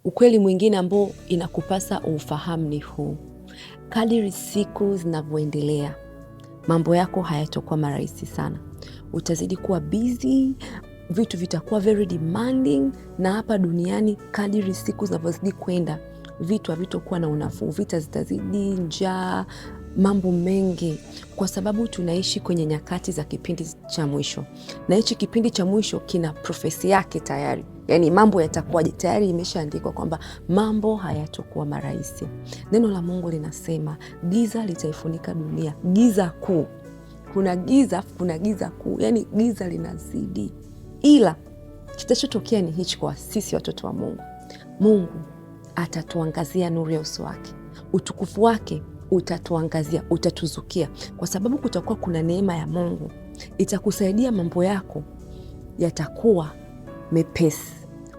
Ukweli mwingine ambao inakupasa ufahamu ni huu: kadiri siku zinavyoendelea, mambo yako hayatakuwa marahisi sana. Utazidi kuwa busy, vitu vitakuwa very demanding, na hapa duniani kadiri siku zinavyozidi kwenda, vitu havitakuwa na unafuu. Vita zitazidi, njaa, mambo mengi, kwa sababu tunaishi kwenye nyakati za kipindi cha mwisho, na hichi kipindi cha mwisho kina profesi yake tayari. Yani mambo yatakuwaje tayari imeshaandikwa kwamba mambo hayatakuwa marahisi. Neno la Mungu linasema giza litaifunika dunia, giza kuu. Kuna giza kuu, yani giza linazidi, ila kitachotokea ni hichi: kwa sisi watoto wa Mungu, Mungu atatuangazia nuru ya uso wake, utukufu wake utatuangazia, utatuzukia, kwa sababu kutakuwa kuna neema ya Mungu itakusaidia. Mambo yako yatakuwa mepesi.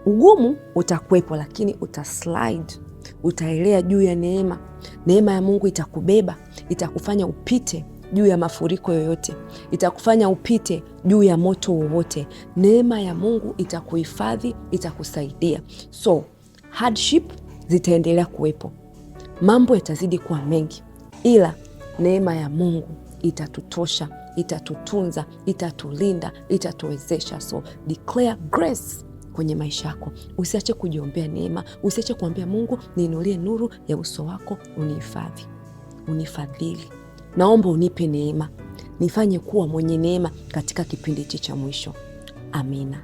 Ugumu utakuwepo, lakini utaslide, utaelea juu ya neema. Neema ya Mungu itakubeba, itakufanya upite juu ya mafuriko yoyote, itakufanya upite juu ya moto wowote. Neema ya Mungu itakuhifadhi, itakusaidia. So hardship zitaendelea kuwepo, mambo yatazidi kuwa mengi, ila neema ya Mungu itatutosha, itatutunza, itatulinda, itatuwezesha. So declare grace kwenye maisha yako. Usiache kujiombea neema, usiache kuambia Mungu, niinulie nuru ya uso wako, unihifadhi, unifadhili. Naomba unipe neema, nifanye kuwa mwenye neema katika kipindi hichi cha mwisho. Amina.